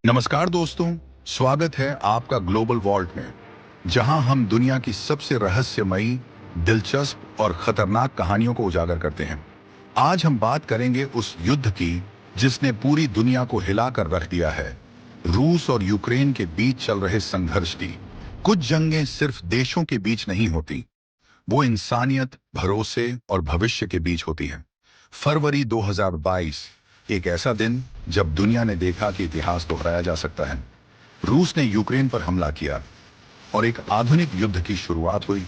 नमस्कार दोस्तों, स्वागत है आपका ग्लोबल वॉल्ट में, जहां हम दुनिया की सबसे रहस्यमयी, दिलचस्प और खतरनाक कहानियों को उजागर करते हैं। आज हम बात करेंगे उस युद्ध की जिसने पूरी दुनिया को हिलाकर रख दिया है, रूस और यूक्रेन के बीच चल रहे संघर्ष की। कुछ जंगें सिर्फ देशों के बीच नहीं होती, वो इंसानियत, भरोसे और भविष्य के बीच होती हैं। फरवरी 2022, एक ऐसा दिन जब दुनिया ने देखा कि इतिहास दोहराया जा सकता है। रूस ने यूक्रेन पर हमला किया और एक आधुनिक युद्ध की शुरुआत हुई,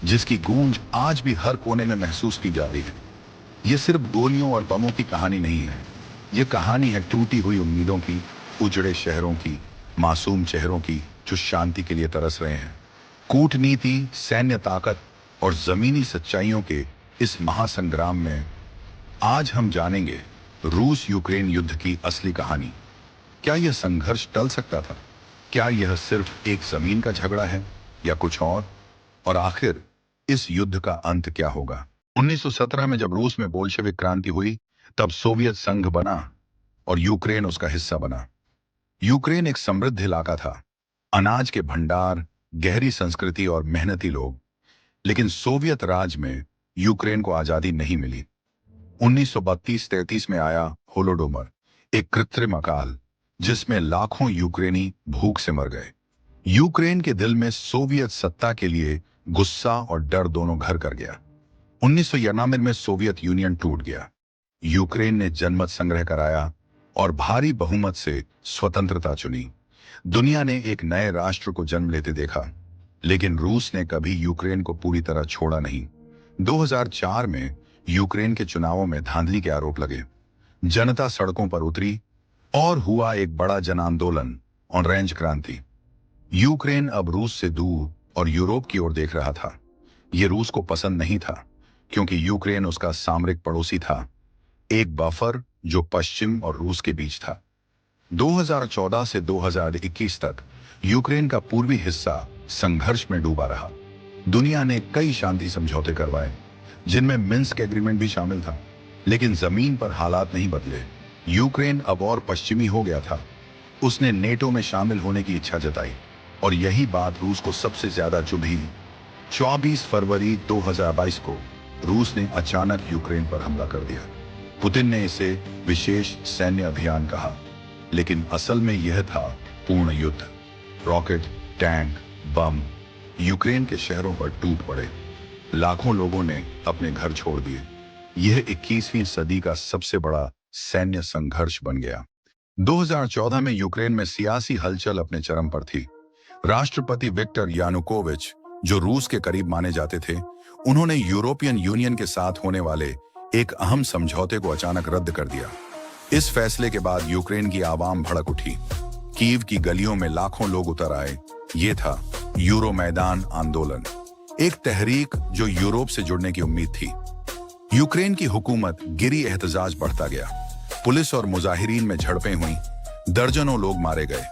जिसकी गूंज आज भी हर कोने में महसूस की जा रही है। ये सिर्फ गोलियों और बमों की कहानी नहीं है, ये कहानी है टूटी हुई उम्मीदों की, उजड़े शहरों की, मासूम चेहरों की जो शांति के लिए तरस रहे हैं। कूटनीति, सैन्य ताकत और जमीनी सच्चाइयों के इस महासंग्राम में आज हम जानेंगे रूस यूक्रेन युद्ध की असली कहानी। क्या यह संघर्ष टल सकता था? क्या यह सिर्फ एक जमीन का झगड़ा है या कुछ और? और आखिर इस युद्ध का अंत क्या होगा? 1917 में जब रूस में बोल्शेविक क्रांति हुई, तब सोवियत संघ बना और यूक्रेन उसका हिस्सा बना। यूक्रेन एक समृद्ध इलाका था, अनाज के भंडार, गहरी संस्कृति और मेहनती लोग। लेकिन सोवियत राज में यूक्रेन को आजादी नहीं मिली। 1932-33 में आया होलोडोमर, एक कृत्रिम अकाल जिसमें लाखों यूक्रेनी भूख से मर गए। यूक्रेन के दिल में सोवियत सत्ता के लिए गुस्सा और डर दोनों घर कर गया। 1991 में सोवियत यूनियन टूट गया। यूक्रेन ने जनमत संग्रह कराया और भारी बहुमत से स्वतंत्रता चुनी। दुनिया ने एक नए राष्ट्र को जन्म लेते देखा, लेकिन रूस ने कभी यूक्रेन को पूरी तरह छोड़ा नहीं। 2004 में यूक्रेन के चुनावों में धांधली के आरोप लगे, जनता सड़कों पर उतरी और हुआ एक बड़ा जन आंदोलन, ऑरेंज क्रांति। यूक्रेन अब रूस से दूर और यूरोप की ओर देख रहा था। यह रूस को पसंद नहीं था, क्योंकि यूक्रेन उसका सामरिक पड़ोसी था, एक बफर जो पश्चिम और रूस के बीच था। 2014 से 2021 तक यूक्रेन का पूर्वी हिस्सा संघर्ष में डूबा रहा। दुनिया ने कई शांति समझौते करवाए, जिनमें मिन्स्क एग्रीमेंट भी शामिल था, लेकिन जमीन पर हालात नहीं बदले। यूक्रेन अब और पश्चिमी हो गया था। उसने नेटो में शामिल होने की इच्छा जताई, और यही बात रूस को सबसे ज्यादा चुभी। 24 फरवरी 2022 को रूस ने अचानक यूक्रेन पर हमला कर दिया। पुतिन ने इसे विशेष सैन्य अभियान कहा, लेकिन असल में यह था पूर्ण युद्ध। रॉकेट, टैंक, बम यूक्रेन के शहरों पर टूट पड़े। लाखों लोगों ने अपने घर छोड़ दिए। यह 21वीं सदी का सबसे बड़ा सैन्य संघर्ष बन गया। 2014 में यूक्रेन में सियासी हलचल अपने चरम पर थी। राष्ट्रपति विक्टर यानुकोविच, जो रूस के करीब माने जाते थे, उन्होंने यूरोपियन यूनियन के साथ होने वाले एक अहम समझौते को अचानक रद्द कर दिया। इस फैसले के बाद यूक्रेन की आवाम भड़क उठी। कीव की गलियों में लाखों लोग उतर आए। ये था यूरो मैदान आंदोलन, एक तहरीक जो यूरोप से जुड़ने की उम्मीद थी। यूक्रेन की हुकूमत गिरी, एहतजाज बढ़ता गया। पुलिस और मुजाहिरीन में झड़पें हुई, दर्जनों लोग मारे गए।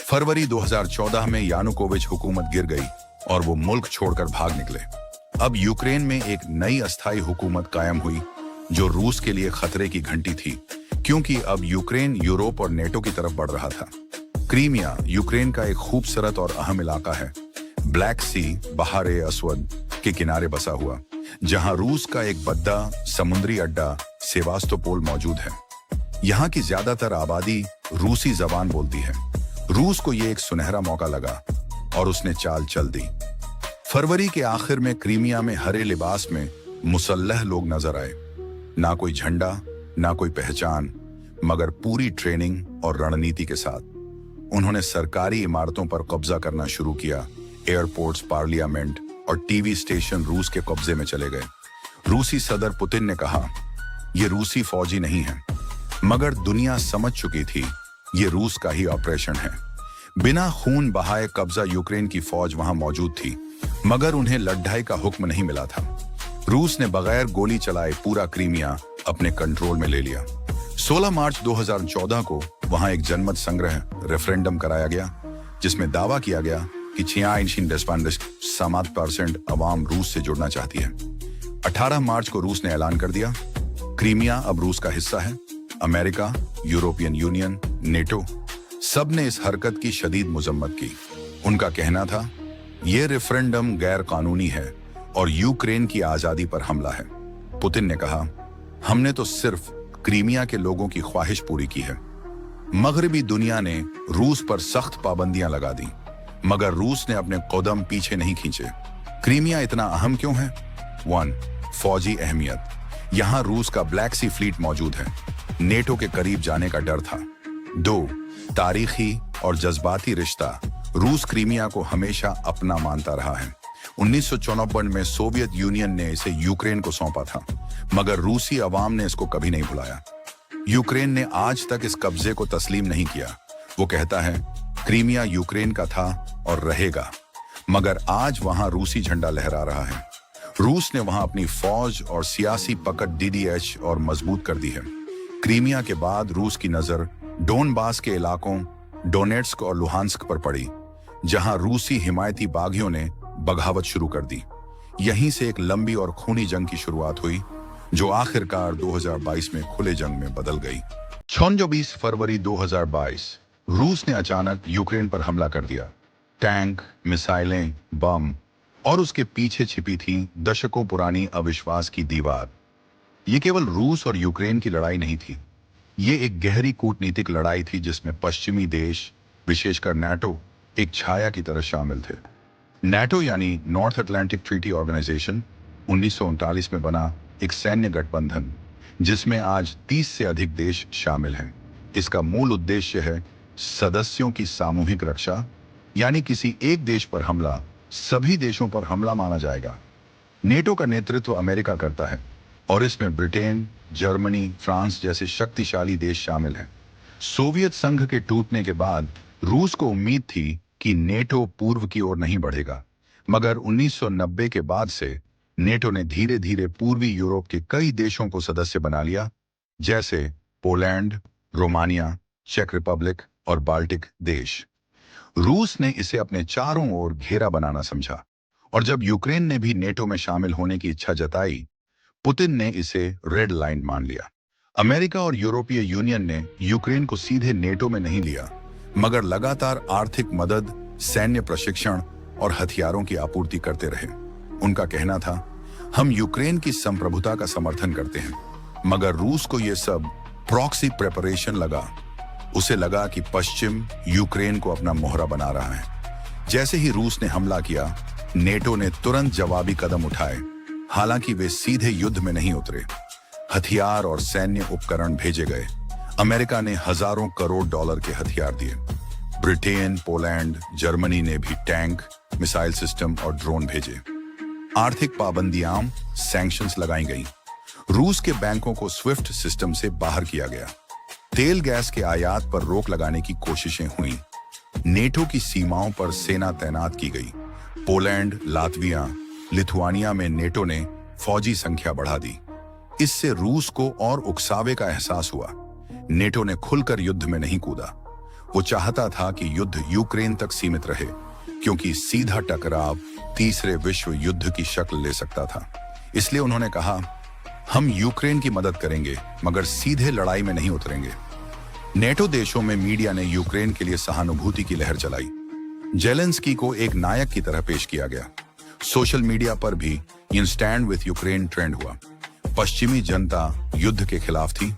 फरवरी 2014 में यानुकोविच हुकूमत गिर गई और वो मुल्क छोड़कर भाग निकले। अब यूक्रेन में एक नई अस्थायी हुकूमत कायम हुई, जो रूस के लिए खतरे की घंटी थी, क्योंकि अब यूक्रेन यूरोप और नेटो की तरफ बढ़ रहा था। क्रीमिया यूक्रेन का एक खूबसूरत और अहम इलाका है, ब्लैक सी, बहारे अस्वद के किनारे बसा हुआ, जहां रूस का एक बद्दा समुद्री अड्डा सेवास्तोपोल मौजूद है। यहाँ की ज्यादातर आबादी रूसी जबान बोलती है। रूस को यह एक सुनहरा मौका लगा और उसने चाल चल दी। फरवरी के आखिर में क्रीमिया में हरे लिबास में मुसल्लह लोग नजर आए। ना कोई झंडा, ना कोई पहचान, मगर पूरी ट्रेनिंग और रणनीति के साथ उन्होंने सरकारी इमारतों पर कब्जा करना शुरू किया। एयरपोर्ट्स, पार्लियामेंट और टीवी स्टेशन रूस के कब्जे में चले गए। रूसी सदर पुतिन ने कहा, यह रूसी फौजी नहीं है, मगर दुनिया समझ चुकी थी ये रूस का ही ऑपरेशन है। बिना खून बहाए कब्जा यूक्रेन की फौज वहां मौजूद थी, मगर उन्हें लड़ाई का हुक्म नहीं मिला था। रूस ने बगैर गोली चलाए पूरा क्रीमिया अपने कंट्रोल में ले लिया। 16 मार्च 2014 को वहां एक जनमत संग्रह रेफरेंडम कराया गया, जिसमें दावा किया गया कि 63% अवाम रूस से जुड़ना चाहती है। 18 मार्च को रूस ने ऐलान कर दिया, क्रीमिया अब रूस का हिस्सा है। अमेरिका, यूरोपियन यूनियन, नेटो सबने इस हरकत की शदीद मुजम्मत की। उनका कहना था, यह रेफरेंडम गैर कानूनी है और यूक्रेन की आजादी पर हमला है। पुतिन ने कहा, हमने तो सिर्फ क्रीमिया के लोगों की ख्वाहिश पूरी की है। मगरबी दुनिया ने रूस पर सख्त पाबंदियां लगा दी, मगर रूस ने अपने कदम पीछे नहीं खींचे। क्रीमिया इतना अहम क्यों है? 1. फौजी अहमियत। यहां रूस का ब्लैक सी फ्लीट मौजूद है। नेटो के करीब जाने का डर था। 2. तारीखी और जज्बाती रिश्ता। रूस क्रीमिया को हमेशा अपना मानता रहा है। 1954 में सोवियत यूनियन ने इसे यूक्रेन को सौंपा था, मगर रूसी अवाम ने इसको कभी नहीं भुलाया। यूक्रेन ने आज तक इस कब्जे को तस्लीम नहीं किया। वो कहता है, क्रीमिया यूक्रेन का था और रहेगा, मगर आज वहां रूसी झंडा लहरा रहा है। रूस ने वहां अपनी फौज और सियासी पकड़ डीडीएच और मजबूत कर दी है। क्रीमिया के बाद रूस की नजर डोनबास के इलाकों डोनेट्स्क और लुहांस्क पर पड़ी, जहां रूसी हिमायती बागियों ने बगावत शुरू कर दी। यहीं से एक लंबी और खूनी जंग की शुरुआत हुई, जो आखिरकार 2022 में खुले जंग में बदल गई। 26 फरवरी 2022 रूस ने अचानक यूक्रेन पर हमला कर दिया। टैंक, मिसाइलें, बम और उसके पीछे छिपी थी दशकों पुरानी अविश्वास की दीवार। ये केवल रूस और यूक्रेन की लड़ाई नहीं थी, ये एक गहरी कूटनीतिक लड़ाई थी जिसमें पश्चिमी देश, विशेषकर नाटो, एक छाया की तरह शामिल थे। नाटो यानी नॉर्थ अटलांटिक ट्रीटी ऑर्गेनाइजेशन 1939 में बना एक सैन्य गठबंधन, जिसमें आज 30 से अधिक देश शामिल हैं। इसका मूल उद्देश्य है सदस्यों की सामूहिक रक्षा, यानी किसी एक देश पर हमला सभी देशों पर हमला माना जाएगा। नेटो का नेतृत्व अमेरिका करता है और इसमें ब्रिटेन, जर्मनी, फ्रांस जैसे शक्तिशाली देश शामिल हैं। सोवियत संघ के टूटने के बाद रूस को उम्मीद थी कि नेटो पूर्व की ओर नहीं बढ़ेगा, मगर 1990 के बाद से नेटो ने धीरे धीरे पूर्वी यूरोप के कई देशों को सदस्य बना लिया, जैसे पोलैंड, रोमानिया, चेक रिपब्लिक और बाल्टिक देश। रूस ने इसे अपने चारों ओर घेरा बनाना समझा, और जब यूक्रेन ने भी नेटो में शामिल होने की इच्छा जताई, पुतिन ने इसे रेड लाइन मान लिया। अमेरिका और यूरोपीय यूनियन ने यूक्रेन को सीधे नेटो में नहीं लिया, मगर लगातार आर्थिक मदद, सैन्य प्रशिक्षण और हथियारों की आपूर्ति करते रहे। उनका कहना था, हम यूक्रेन की संप्रभुता का समर्थन करते हैं, मगर रूस को यह सब प्रॉक्सी प्रेपरेशन लगा। उसे लगा कि पश्चिम यूक्रेन को अपना मोहरा बना रहा है। जैसे ही रूस ने हमला किया, नेटो ने तुरंत जवाबी कदम उठाए। हालांकि वे सीधे युद्ध में नहीं उतरे, हथियार और सैन्य उपकरण भेजे गए। अमेरिका ने हजारों करोड़ डॉलर के हथियार दिए। ब्रिटेन, पोलैंड, जर्मनी ने भी टैंक, मिसाइल सिस्टम और ड्रोन भेजे। आर्थिक पाबंदियां, सैंक्शंस लगाई गईं। रूस के बैंकों को स्विफ्ट सिस्टम से बाहर किया गया। तेल गैस के आयात पर रोक लगाने की कोशिशें हुईं। नेटो की सीमाओं पर सेना तैनात की गई। पोलैंड, लातविया, लिथुआनिया में नेटो ने फौजी संख्या बढ़ा दी। इससे रूस को और उकसावे का एहसास हुआ। नेटो ने खुलकर युद्ध में नहीं कूदा। वो चाहता था कि युद्ध यूक्रेन तक सीमित रहे, क्योंकि सीधा टकराव तीसरे विश्व युद्ध की शक्ल ले सकता था। इसलिए उन्होंने कहा, हम यूक्रेन की मदद करेंगे, मगर सीधे लड़ाई में नहीं उतरेंगे। नेटो देशों में मीडिया ने यूक्रेन के लिए सहानुभूति की लहर चलाई। जेलेंस्की को एक नायक की तरह पेश किया गया। सोशल मीडिया पर भी in stand with Ukraine trend हुआ। पश्चिमी जनता युद्ध के खिलाफ थी,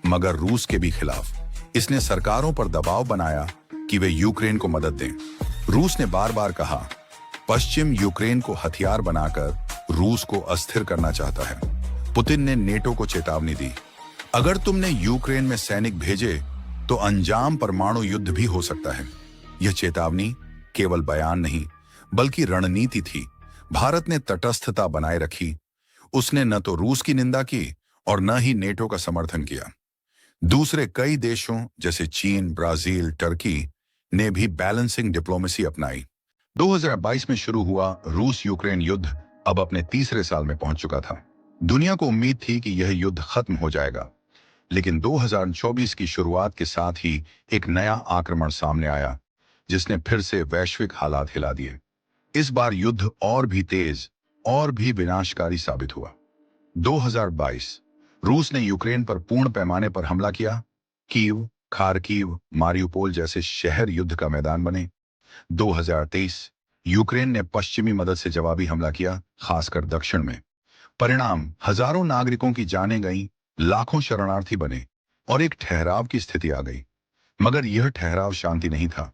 मगर रूस के भी खिलाफ। इसने सरकारों पर दबाव बनाया कि वे यूक्रेन को मदद दें। रूस ने बार बार कहा, पश्चिम यूक्रेन को हथियार बनाकर रूस को अस्थिर करना चाहता है। पुतिन ने नेटो को चेतावनी दी, अगर तुमने यूक्रेन में सैनिक भेजे तो अंजाम परमाणु युद्ध भी हो सकता है। यह चेतावनी केवल बयान नहीं, बल्कि रणनीति थी। भारत ने तटस्थता बनाए रखी। उसने न तो रूस की निंदा की और न ही नेटो का समर्थन किया। दूसरे कई देशों जैसे चीन, ब्राजील, टर्की ने भी बैलेंसिंग डिप्लोमेसी अपनाई। 2022 में शुरू हुआ रूस यूक्रेन युद्ध अब अपने तीसरे साल में पहुंच चुका था। दुनिया को उम्मीद थी कि यह युद्ध खत्म हो जाएगा, लेकिन 2024 की शुरुआत के साथ ही एक नया आक्रमण सामने आया, जिसने फिर से वैश्विक हालात हिला दिए। इस बार युद्ध और भी तेज और भी विनाशकारी साबित हुआ। 2022 रूस ने यूक्रेन पर पूर्ण पैमाने पर हमला किया। कीव, खार्किव, मारियुपोल जैसे शहर युद्ध का मैदान बने। 2023 यूक्रेन ने पश्चिमी मदद से जवाबी हमला किया, खासकर दक्षिण में। परिणाम, हजारों नागरिकों की जानें गईं, लाखों शरणार्थी बने और एक ठहराव की स्थिति आ गई। मगर यह ठहराव शांति नहीं था।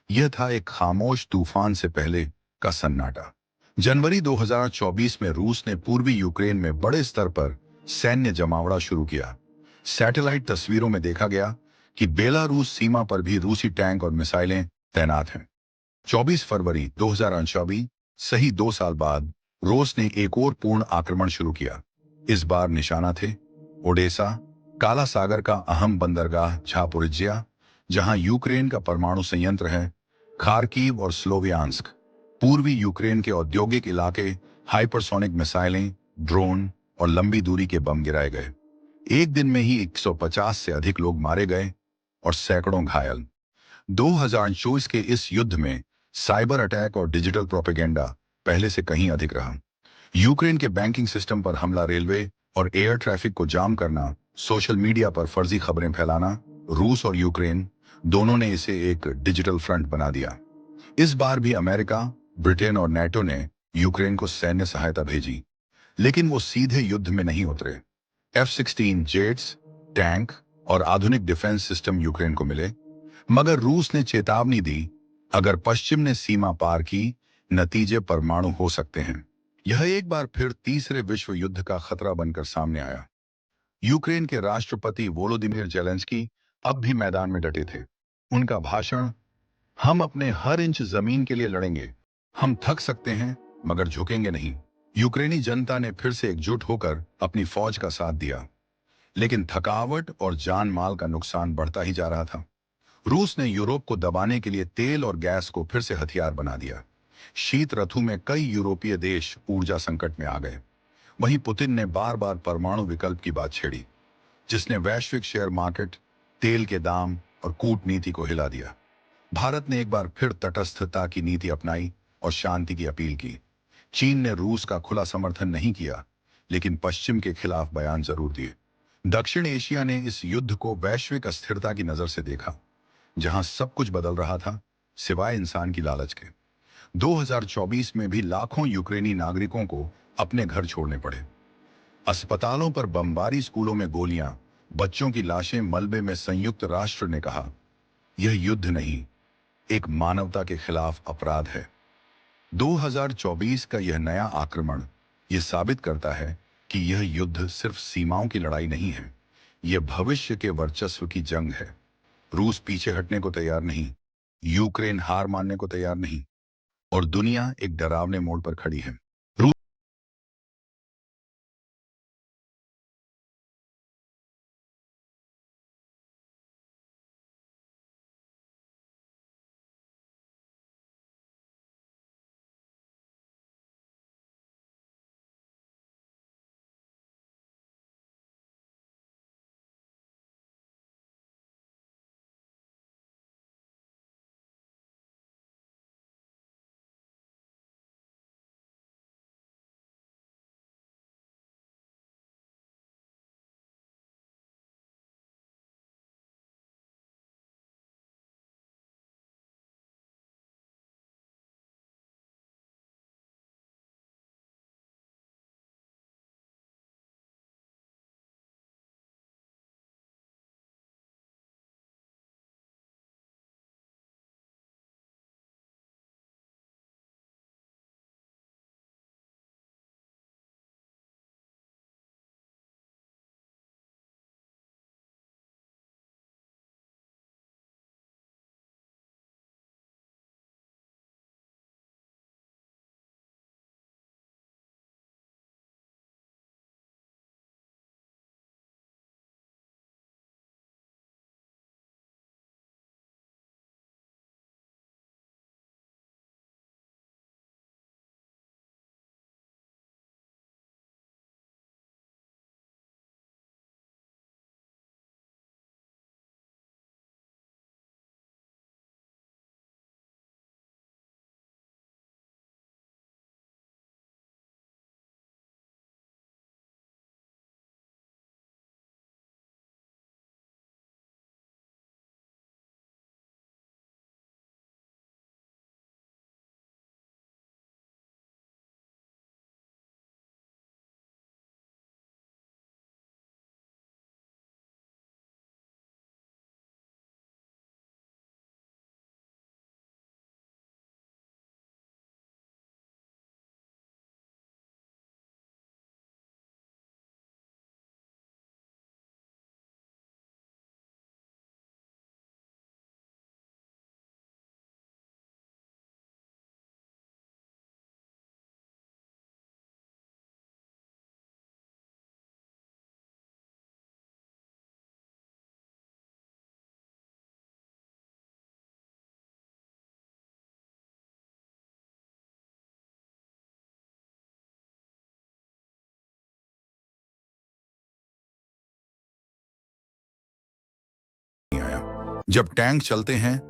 यह था एक खामोश तूफान से पहले का सन्नाटा। जनवरी 2024 में रूस ने पूर्वी यूक्रेन में बड़े स्तर पर सैन्य जमावड़ा शुरू किया। सैटेलाइट तस्वीरों में देखा गया कि बेलारूस सीमा पर भी रूसी टैंक और मिसाइलें तैनात हैं। 24 फरवरी 2024, सही 2 साल बाद, रूस ने एक और पूर्ण आक्रमण शुरू किया। इस बार निशाना थे ओडेसा, काला सागर का अहम बंदरगाह झापोरिज्जिया, जहां यूक्रेन का परमाणु संयंत्र है, खार्किव और स्लोवियांस्क, पूर्वी यूक्रेन के औद्योगिक इलाके, हाइपरसोनिक मिसाइलें, ड्रोन और लंबी दूरी के बम गिराए गए। एक दिन में ही 150 से अधिक लोग मारे गए और सैकड़ों घायल। 2024 के इस युद्ध में साइबर अटैक और डिजिटल प्रोपेगेंडा पहले से कहीं अधिक रहा। यूक्रेन के बैंकिंग सिस्टम पर हमला, रेलवे और एयर ट्रैफिक को जाम करना, सोशल मीडिया पर फर्जी खबरें फैलाना, रूस और यूक्रेन दोनों ने इसे एक डिजिटल फ्रंट बना दिया। इस बार भी अमेरिका, ब्रिटेन और नेटो ने यूक्रेन को सैन्य सहायता भेजी, लेकिन वो सीधे युद्ध में नहीं उतरे। F-16 जेट्स, टैंक और आधुनिक डिफेंस सिस्टम यूक्रेन को मिले, मगर रूस ने चेतावनी दी, अगर पश्चिम ने सीमा पार की, नतीजे परमाणु हो सकते हैं। यह एक बार फिर तीसरे विश्व युद्ध का खतरा बनकर सामने आया। यूक्रेन के राष्ट्रपति वोलोदिमीर जेलेंस्की अब भी मैदान में डटे थे। उनका भाषण, हम अपने हर इंच जमीन के लिए लड़ेंगे, हम थक सकते हैं मगर झुकेंगे नहीं। यूक्रेनी जनता ने फिर से एकजुट होकर अपनी फौज का साथ दिया, लेकिन थकावट और जान माल का नुकसान बढ़ता ही जा रहा था। रूस ने यूरोप को दबाने के लिए तेल और गैस को फिर से हथियार बना दिया। शीत ऋतु में कई यूरोपीय देश ऊर्जा संकट में आ गए। वहीं पुतिन ने बार बार परमाणु विकल्प की बात छेड़ी, जिसने वैश्विक शेयर मार्केट, तेल के दाम और कूटनीति को हिला दिया। भारत ने एक बार फिर तटस्थता की नीति अपनाई और शांति की अपील की। चीन ने रूस का खुला समर्थन नहीं किया, लेकिन पश्चिम के खिलाफ बयान जरूर दिए। दक्षिण एशिया ने इस युद्ध को वैश्विक अस्थिरता की नजर से देखा, जहां सब कुछ बदल रहा था सिवाय इंसान की लालच के। 2024 में भी लाखों यूक्रेनी नागरिकों को अपने घर छोड़ने पड़े। अस्पतालों पर बमबारी, स्कूलों में गोलियां, बच्चों की लाशें मलबे में। संयुक्त राष्ट्र ने कहा, यह युद्ध नहीं, एक मानवता के खिलाफ अपराध है। 2024 का यह नया आक्रमण यह साबित करता है कि यह युद्ध सिर्फ सीमाओं की लड़ाई नहीं है, यह भविष्य के वर्चस्व की जंग है। रूस पीछे हटने को तैयार नहीं, यूक्रेन हार मानने को तैयार नहीं, और दुनिया एक डरावने मोड़ पर खड़ी है। जब टैंक चलते हैं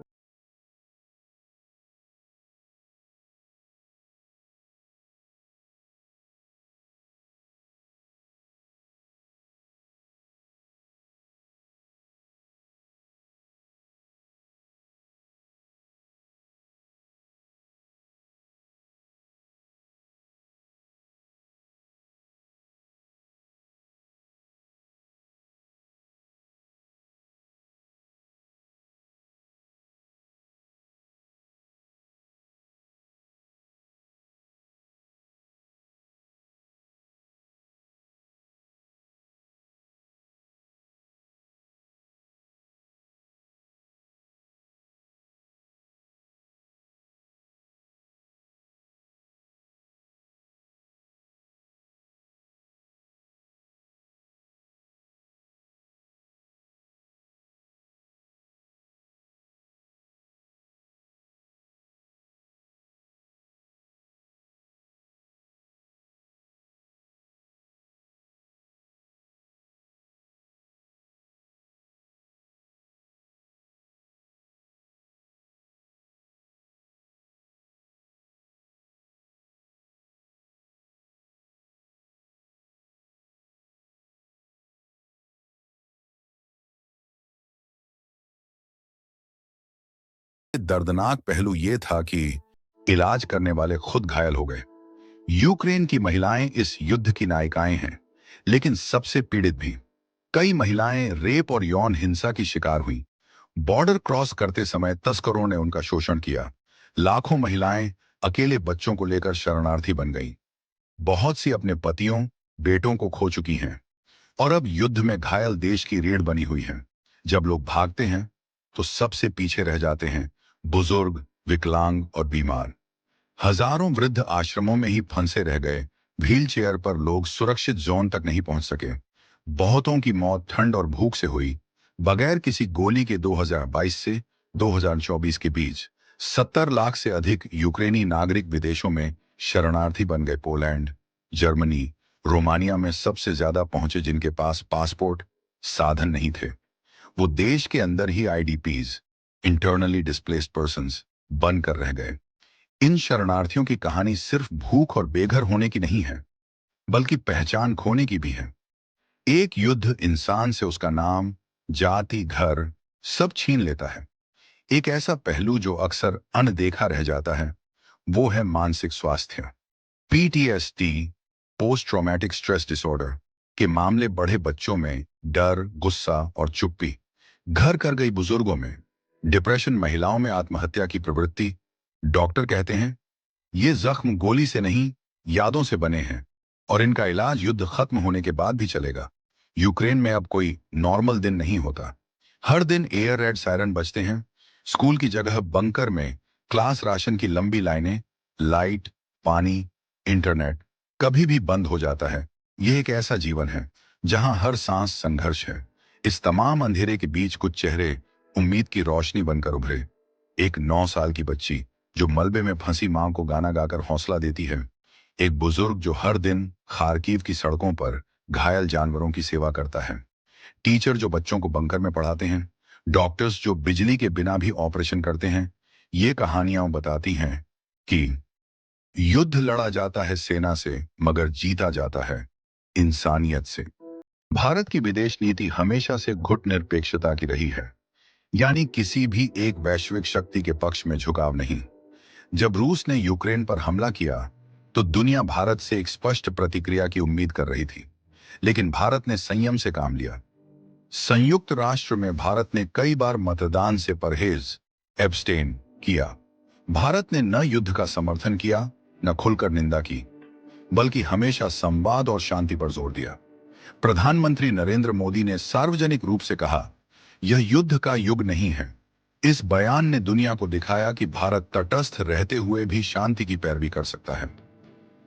दर्दनाक पहलू यह था कि इलाज करने वाले खुद घायल हो गए। यूक्रेन की महिलाएं इस युद्ध की नायिकाएं हैं, लेकिन सबसे पीड़ित भी। कई महिलाएं रेप और यौन हिंसा की शिकार हुई। बॉर्डर क्रॉस करते समय तस्करों ने उनका शोषण किया। लाखों महिलाएं अकेले बच्चों को लेकर शरणार्थी बन गईं। बहुत सी अपने पतियों, बेटों को खो चुकी हैं और अब युद्ध में घायल देश की रीढ़ बनी हुई हैं। जब लोग भागते हैं तो सबसे पीछे रह जाते हैं बुजुर्ग, विकलांग और बीमार। हजारों वृद्ध आश्रमों में ही फंसे रह गए। व्हील चेयर पर लोग सुरक्षित जोन तक नहीं पहुंच सके। बहुतों की मौत ठंड और भूख से हुई। बगैर किसी गोली के 2022 से 2024 के बीच 70 लाख से अधिक यूक्रेनी नागरिक विदेशों में शरणार्थी बन गए। पोलैंड, जर्मनी, रोमानिया में सबसे ज्यादा पहुंचे जिनके पास पासपोर्ट साधन नहीं थे। वो देश के अंदर ही आईडीपीज, इंटरनली डिस्प्लेस्ड पर्संस, बनकर रह गए। इन शरणार्थियों की कहानी सिर्फ भूख और बेघर होने की नहीं है, बल्कि पहचान खोने की भी है। एक युद्ध इंसान से उसका नाम, जाति, घर सब छीन लेता है। एक ऐसा पहलू जो अक्सर अनदेखा रह जाता है, वो है मानसिक स्वास्थ्य। PTSD, post traumatic stress disorder के मामले बढ़े बच्चों में डर, गुस्सा और चुप्पी। घर कर गई बुजुर्गों में डिप्रेशन, महिलाओं में आत्महत्या की प्रवृत्ति। डॉक्टर कहते हैं ये जख्म गोली से नहीं, यादों से बने हैं और इनका इलाज युद्ध खत्म होने के बाद भी चलेगा। यूक्रेन में अब कोई नॉर्मल दिन नहीं होता। हर दिन एयर रेड सायरन बजते हैं। स्कूल की जगह बंकर में क्लास राशन की लंबी लाइनें। लाइट, पानी, इंटरनेट कभी भी बंद हो जाता है। यह एक ऐसा जीवन है जहां हर सांस संघर्ष है। इस तमाम अंधेरे के बीच कुछ चेहरे उम्मीद की रोशनी बनकर उभरे। एक 9 साल की बच्ची जो मलबे में फंसी मां को गाना गाकर हौसला देती है। एक बुजुर्ग जो हर दिन खारकीव की सड़कों पर घायल जानवरों की सेवा करता है। टीचर जो बच्चों को बंकर में पढ़ाते हैं। डॉक्टर्स जो बिजली के बिना भी ऑपरेशन करते हैं। ये कहानियां बताती हैं कि युद्ध लड़ा जाता है सेना से, मगर जीता जाता है इंसानियत से। भारत की विदेश नीति हमेशा से गुटनिरपेक्षता की रही है, यानी किसी भी एक वैश्विक शक्ति के पक्ष में झुकाव नहीं। जब रूस ने यूक्रेन पर हमला किया तो दुनिया भारत से एक स्पष्ट प्रतिक्रिया की उम्मीद कर रही थी, लेकिन भारत ने संयम से काम लिया। संयुक्त राष्ट्र में भारत ने कई बार मतदान से परहेज, एब्स्टेन किया। भारत ने न युद्ध का समर्थन किया, न खुलकर निंदा की, बल्कि हमेशा संवाद और शांति पर जोर दिया। प्रधानमंत्री नरेंद्र मोदी ने सार्वजनिक रूप से कहा, यह युद्ध का युग नहीं है। इस बयान ने दुनिया को दिखाया कि भारत तटस्थ रहते हुए भी शांति की पैरवी कर सकता है।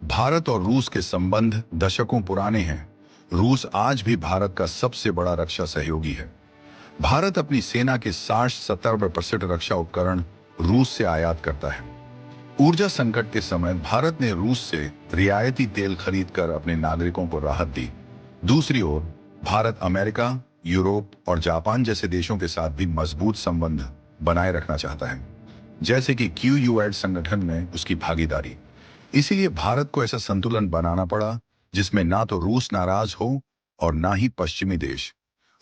भारत और रूस के संबंध दशकों पुराने हैं। रूस आज भी भारत का सबसे बड़ा रक्षा सहयोगी है। भारत अपनी सेना के 60-70% रक्षा उपकरण रूस से आयात करता है। ऊर्जा संकट के समय भारत ने रूस से रियायती तेल खरीदकर अपने नागरिकों को राहत दी। दूसरी ओर भारत अमेरिका, यूरोप और जापान जैसे देशों के साथ भी मजबूत संबंध बनाए रखना चाहता है, जैसे कि क्यूयूएड संगठन में उसकी भागीदारी। इसीलिए भारत को ऐसा संतुलन बनाना पड़ा जिसमें ना तो रूस नाराज हो और ना ही पश्चिमी देश।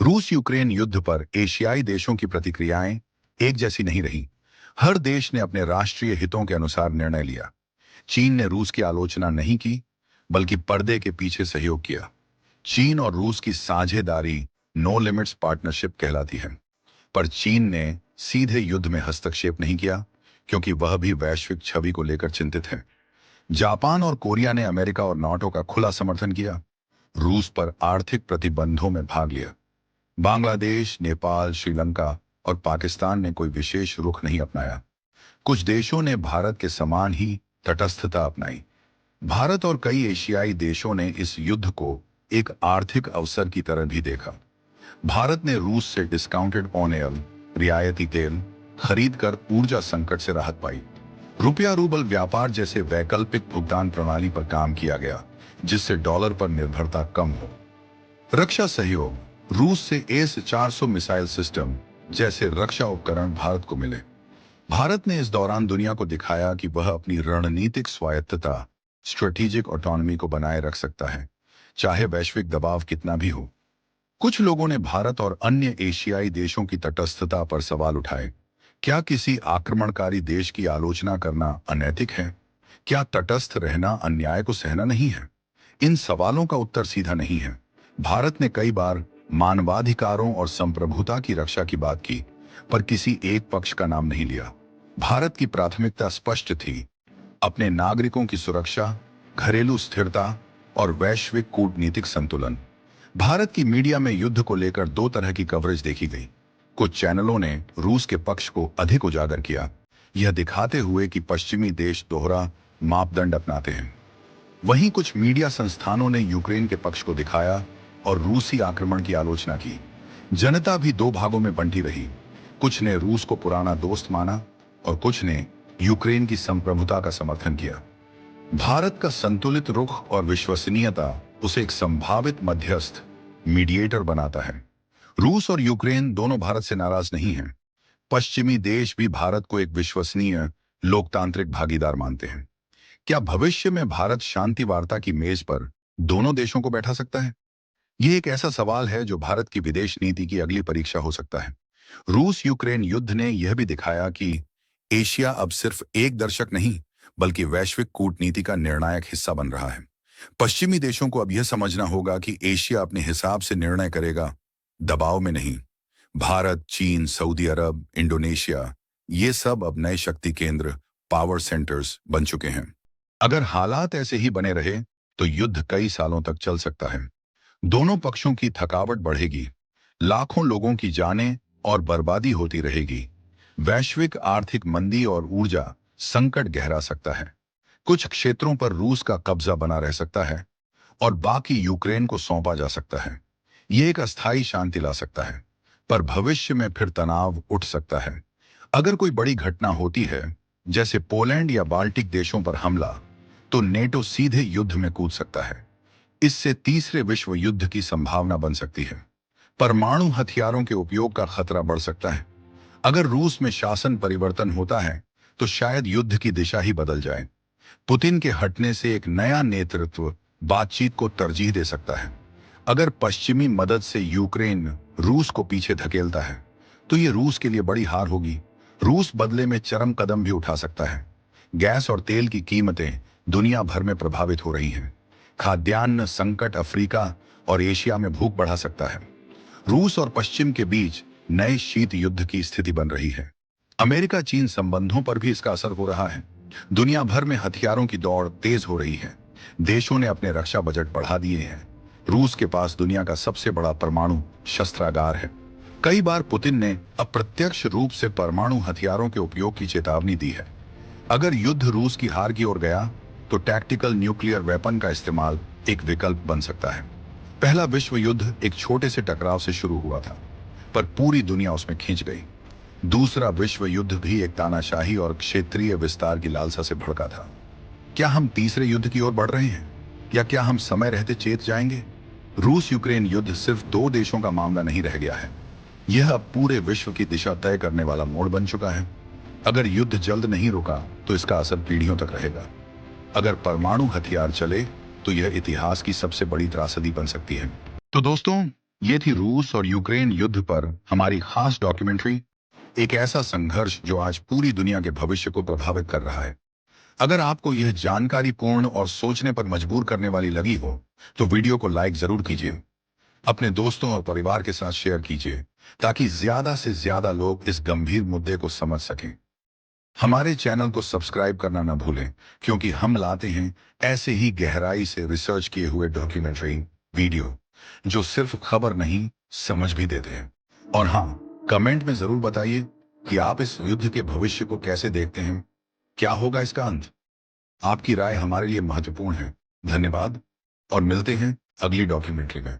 रूस यूक्रेन युद्ध पर एशियाई देशों की प्रतिक्रियाएं एक जैसी नहीं रही। हर देश ने अपने राष्ट्रीय हितों के अनुसार निर्णय लिया। चीन ने रूस की आलोचना नहीं की, बल्कि पर्दे के पीछे सहयोग किया। चीन और रूस की साझेदारी नो लिमिट्स पार्टनरशिप कहलाती है। पर चीन ने सीधे युद्ध में हस्तक्षेप नहीं किया, क्योंकि वह भी वैश्विक छवि को लेकर चिंतित है। जापान और कोरिया ने अमेरिका और नाटो का खुला समर्थन किया, रूस पर आर्थिक प्रतिबंधों में भाग लिया। बांग्लादेश, नेपाल, श्रीलंका और पाकिस्तान ने कोई विशेष रुख नहीं अपनाया। कुछ देशों ने भारत के समान ही तटस्थता अपनाई। भारत और कई एशियाई देशों ने इस युद्ध को एक आर्थिक अवसर की तरह भी देखा। भारत ने रूस से डिस्काउंटेड ऑयल, रियायती तेल खरीद कर ऊर्जा संकट से राहत पाई। रुपया रूबल व्यापार जैसे वैकल्पिक भुगतान प्रणाली पर काम किया गया, जिससे डॉलर पर निर्भरता कम हो। रक्षा सहयोग, रूस से एस-400 मिसाइल सिस्टम जैसे रक्षा उपकरण भारत को मिले। भारत ने इस दौरान दुनिया को दिखाया कि वह अपनी रणनीतिक स्वायत्तता, स्ट्रेटेजिक ऑटोनॉमी को बनाए रख सकता है, चाहे वैश्विक दबाव कितना भी हो। कुछ लोगों ने भारत और अन्य एशियाई देशों की तटस्थता पर सवाल उठाए। क्या किसी आक्रमणकारी देश की आलोचना करना अनैतिक है? क्या तटस्थ रहना अन्याय को सहना नहीं है? इन सवालों का उत्तर सीधा नहीं है। भारत ने कई बार मानवाधिकारों और संप्रभुता की रक्षा की बात की, पर किसी एक पक्ष का नाम नहीं लिया। भारत की प्राथमिकता स्पष्ट थी: अपने नागरिकों की सुरक्षा, घरेलू स्थिरता और वैश्विक कूटनीतिक संतुलन। भारत की मीडिया में युद्ध को लेकर दो तरह की कवरेज देखी गई। कुछ चैनलों ने रूस के पक्ष को अधिक उजागर किया, यह दिखाते हुए कि पश्चिमी देश दोहरा मापदंड अपनाते हैं। वहीं कुछ मीडिया संस्थानों ने यूक्रेन के पक्ष को दिखाया और रूसी आक्रमण की आलोचना की। जनता भी दो भागों में बंटी रही। कुछ ने रूस को पुराना दोस्त माना और कुछ ने यूक्रेन की संप्रभुता का समर्थन किया। भारत का संतुलित रुख और विश्वसनीयता उसे एक संभावित मध्यस्थ, मीडिएटर बनाता है। रूस और यूक्रेन दोनों भारत से नाराज नहीं हैं। पश्चिमी देश भी भारत को एक विश्वसनीय लोकतांत्रिक भागीदार मानते हैं। क्या भविष्य में भारत शांति वार्ता की मेज पर दोनों देशों को बैठा सकता है? यह एक ऐसा सवाल है जो भारत की विदेश नीति की अगली परीक्षा हो सकता है। रूस यूक्रेन युद्ध ने यह भी दिखाया कि एशिया अब सिर्फ एक दर्शक नहीं, बल्कि वैश्विक कूटनीति का निर्णायक हिस्सा बन रहा है। पश्चिमी देशों को अब यह समझना होगा कि एशिया अपने हिसाब से निर्णय करेगा, दबाव में नहीं। भारत, चीन, सऊदी अरब, इंडोनेशिया, ये सब अब नए शक्ति केंद्र, पावर सेंटर्स बन चुके हैं। अगर हालात ऐसे ही बने रहे तो युद्ध कई सालों तक चल सकता है। दोनों पक्षों की थकावट बढ़ेगी, लाखों लोगों की जानें और बर्बादी होती रहेगी। वैश्विक आर्थिक मंदी और ऊर्जा संकट गहरा सकता है। कुछ क्षेत्रों पर रूस का कब्जा बना रह सकता है और बाकी यूक्रेन को सौंपा जा सकता है। यह एक अस्थायी शांति ला सकता है, पर भविष्य में फिर तनाव उठ सकता है। अगर कोई बड़ी घटना होती है, जैसे पोलैंड या बाल्टिक देशों पर हमला, तो नेटो सीधे युद्ध में कूद सकता है। इससे तीसरे विश्व युद्ध की संभावना बन सकती है। परमाणु हथियारों के उपयोग का खतरा बढ़ सकता है। अगर रूस में शासन परिवर्तन होता है तो शायद युद्ध की दिशा ही बदल जाए। पुतिन के हटने से एक नया नेतृत्व बातचीत को तरजीह दे सकता है। अगर पश्चिमी मदद से यूक्रेन रूस को पीछे धकेलता है तो यह रूस के लिए बड़ी हार होगी। रूस बदले में चरम कदम भी उठा सकता है। गैस और तेल की कीमतें दुनिया भर में प्रभावित हो रही हैं। खाद्यान्न संकट अफ्रीका और एशिया में भूख बढ़ा सकता है। रूस और पश्चिम के बीच नए शीत युद्ध की स्थिति बन रही है। अमेरिका चीन संबंधों पर भी इसका असर हो रहा है। दुनिया भर में हथियारों की दौड़ तेज हो रही है। देशों ने अपने रक्षा बजट बढ़ा दिए हैं। रूस के पास दुनिया का सबसे बड़ा परमाणु शस्त्रागार है। कई बार पुतिन ने अप्रत्यक्ष रूप से परमाणु हथियारों के उपयोग की चेतावनी दी है। अगर युद्ध रूस की हार की ओर गया तो टैक्टिकल न्यूक्लियर वेपन का इस्तेमाल एक विकल्प बन सकता है। पहला विश्व युद्ध एक छोटे से टकराव से शुरू हुआ था, पर पूरी दुनिया उसमें खींच गई। दूसरा विश्व युद्ध भी एक तानाशाही और क्षेत्रीय विस्तार की लालसा से भड़का था। क्या हम तीसरे युद्ध की ओर बढ़ रहे हैं, या क्या हम समय रहते चेत जाएंगे? रूस यूक्रेन युद्ध सिर्फ दो देशों का मामला नहीं रह गया है। यह अब पूरे विश्व की दिशा तय करने वाला मोड़ बन चुका है। अगर युद्ध जल्द नहीं रुका तो इसका असर पीढ़ियों तक रहेगा। अगर परमाणु हथियार चले तो यह इतिहास की सबसे बड़ी त्रासदी बन सकती है। तो दोस्तों, ये थी रूस और यूक्रेन युद्ध पर हमारी खास डॉक्यूमेंट्री। एक ऐसा संघर्ष जो आज पूरी दुनिया के भविष्य को प्रभावित कर रहा है। अगर आपको यह जानकारी पूर्ण और सोचने पर मजबूर करने वाली लगी हो तो वीडियो को लाइक जरूर कीजिए, अपने दोस्तों और परिवार के साथ शेयर कीजिए, ताकि ज्यादा से ज्यादा लोग इस गंभीर मुद्दे को समझ सकें। हमारे चैनल को सब्सक्राइब करना न भूलें, क्योंकि हम लाते हैं ऐसे ही गहराई से रिसर्च किए हुए डॉक्यूमेंट्री वीडियो जो सिर्फ खबर नहीं, समझ भी देते हैं। और हाँ, कमेंट में जरूर बताइए कि आप इस युद्ध के भविष्य को कैसे देखते हैं। क्या होगा इसका अंत? आपकी राय हमारे लिए महत्वपूर्ण है। धन्यवाद और मिलते हैं अगली डॉक्यूमेंट्री में।